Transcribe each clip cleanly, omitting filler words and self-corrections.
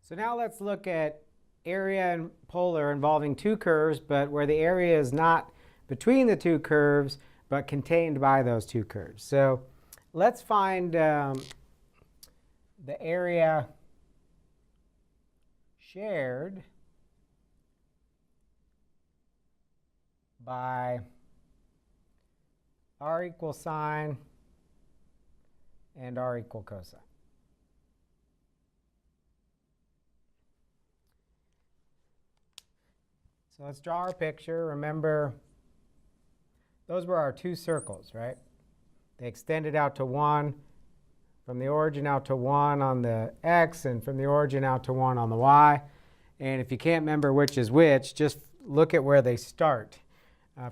So now let's look at area and polar involving two curves, but where the area is not between the two curves, but contained by those two curves. So let's find the area shared by r equals sine and r equal cosine. So let's draw our picture. Remember, those were our two circles, right? They extended out to 1 from the origin out to 1 on the x, and from the origin out to 1 on the y. And if you can't remember which is which, just look at where they start.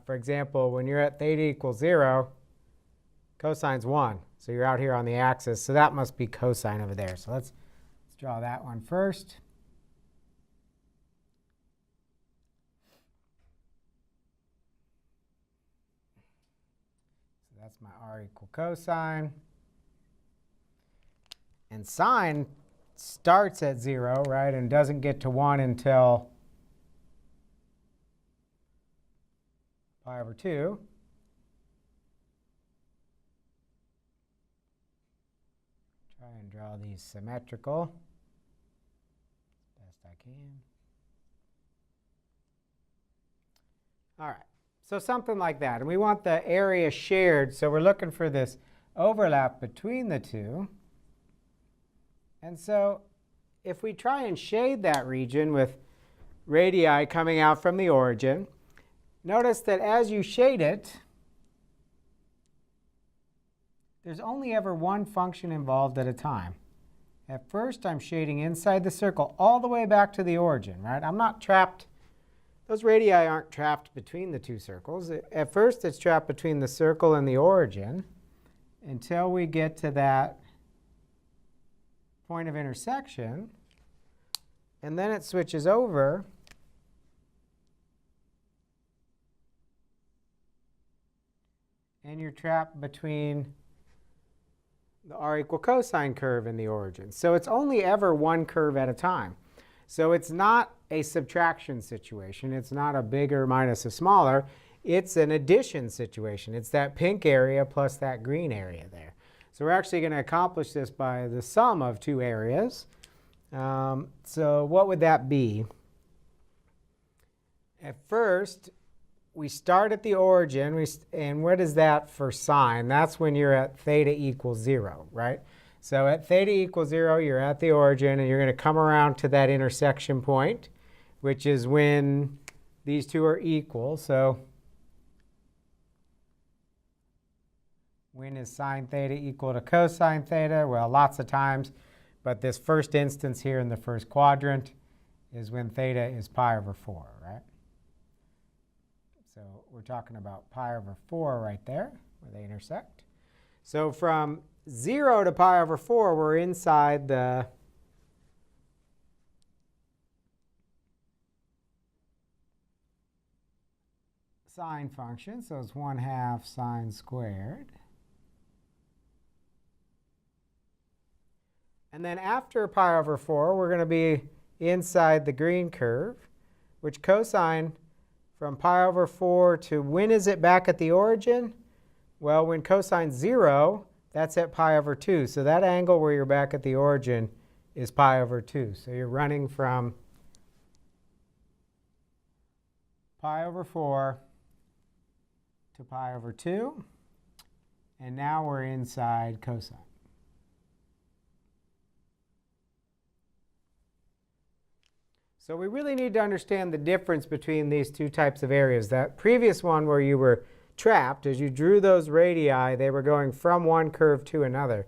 For example, when you're at theta equals 0, cosine's 1. So you're out here on the axis. So that must be cosine over there. So let's draw that one first. So that's my r equal cosine. And sine starts at 0, right, and doesn't get to 1 until pi over 2. Try and draw these symmetrical as best I can. All right, so something like that. And we want the area shared, so we're looking for this overlap between the two. And so if we try and shade that region with radii coming out from the origin, notice that as you shade it, there's only ever one function involved at a time. At first, I'm shading inside the circle all the way back to the origin, right? I'm not trapped. Those radii aren't trapped between the two circles. At first, it's trapped between the circle and the origin until we get to that point of intersection. And then it switches over and you're trapped between the r equal cosine curve and the origin. So it's only ever one curve at a time. So it's not a subtraction situation. It's not a bigger minus a smaller. It's an addition situation. It's that pink area plus that green area there. So we're actually going to accomplish this by the sum of two areas. So what would that be? At first, we start at the origin, and what is that for sine? That's when you're at theta equals 0, right? So at theta equals 0, you're at the origin, and you're going to come around to that intersection point, which is when these two are equal. So when is sine theta equal to cosine theta? Well, lots of times, but this first instance here in the first quadrant is when theta is pi over 4, right? So we're talking about pi over 4 right there, where they intersect. So from 0 to pi over 4, we're inside the sine function. So it's 1/2 sine squared. And then after pi over 4, we're going to be inside the green curve, which cosine from pi over 4 to when is it back at the origin? Well, when cosine's 0, that's at pi over 2. So that angle where you're back at the origin is pi over 2. So you're running from pi over 4 to pi over 2. And now we're inside cosine. So we really need to understand the difference between these two types of areas. That previous one where you were trapped, as you drew those radii, they were going from one curve to another.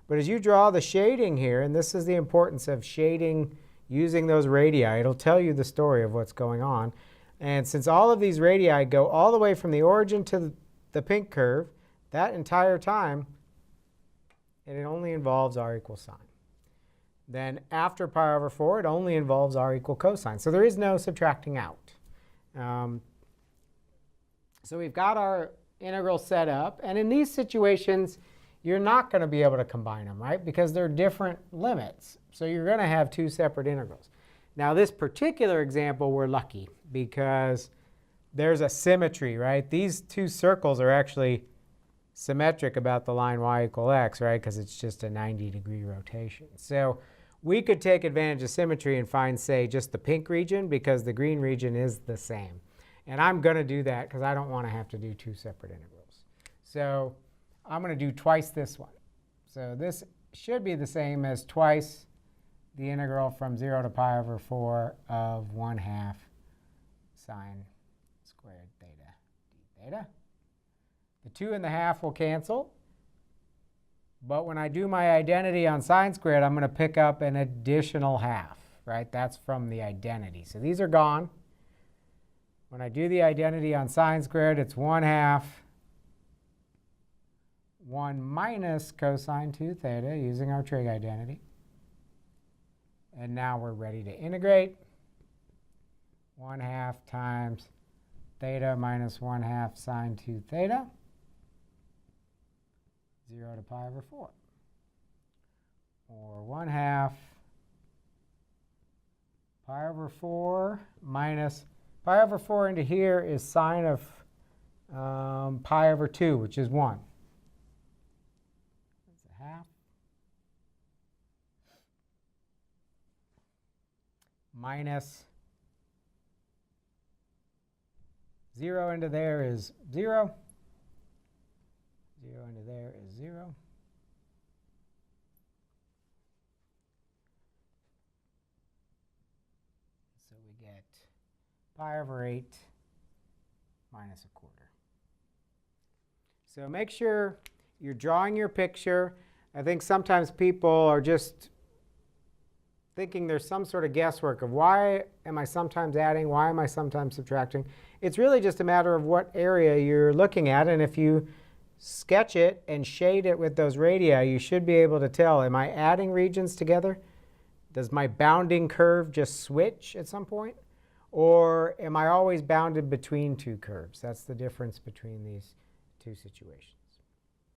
But as you draw the shading here, and this is the importance of shading using those radii, it'll tell you the story of what's going on. And since all of these radii go all the way from the origin to the pink curve, that entire time, it only involves r equals sine. Then after pi over 4, it only involves r equal cosine. So there is no subtracting out. So we've got our integral set up. And in these situations, you're not going to be able to combine them, right? Because they're different limits. So you're going to have two separate integrals. Now this particular example, we're lucky because there's a symmetry, right? These two circles are actually symmetric about the line y equal x, right? Because it's just a 90-degree rotation. So we could take advantage of symmetry and find, say, just the pink region because the green region is the same. And I'm going to do that because I don't want to have to do two separate integrals. So I'm going to do twice this one. So this should be the same as twice the integral from 0 to pi over 4 of 1/2 sine squared theta d theta. The 2 and the half will cancel. But when I do my identity on sine squared, I'm going to pick up an additional half, right? That's from the identity. So these are gone. When I do the identity on sine squared, it's 1/2 1 minus cosine 2 theta using our trig identity. And now we're ready to integrate. 1/2 times theta minus 1/2 sine 2 theta. 0 to pi over 4. Or 1/2 pi over 4 minus pi over 4 into here is sine of pi over 2, which is 1. That's a half. Minus 0 into there is 0. 0 into there is 0. So we get pi over 8 minus a quarter. So make sure you're drawing your picture. I think sometimes people are just thinking there's some sort of guesswork of why am I sometimes adding, why am I sometimes subtracting. It's really just a matter of what area you're looking at, and if you sketch it and shade it with those radii, you should be able to tell, am I adding regions together? Does my bounding curve just switch at some point? Or am I always bounded between two curves? That's the difference between these two situations.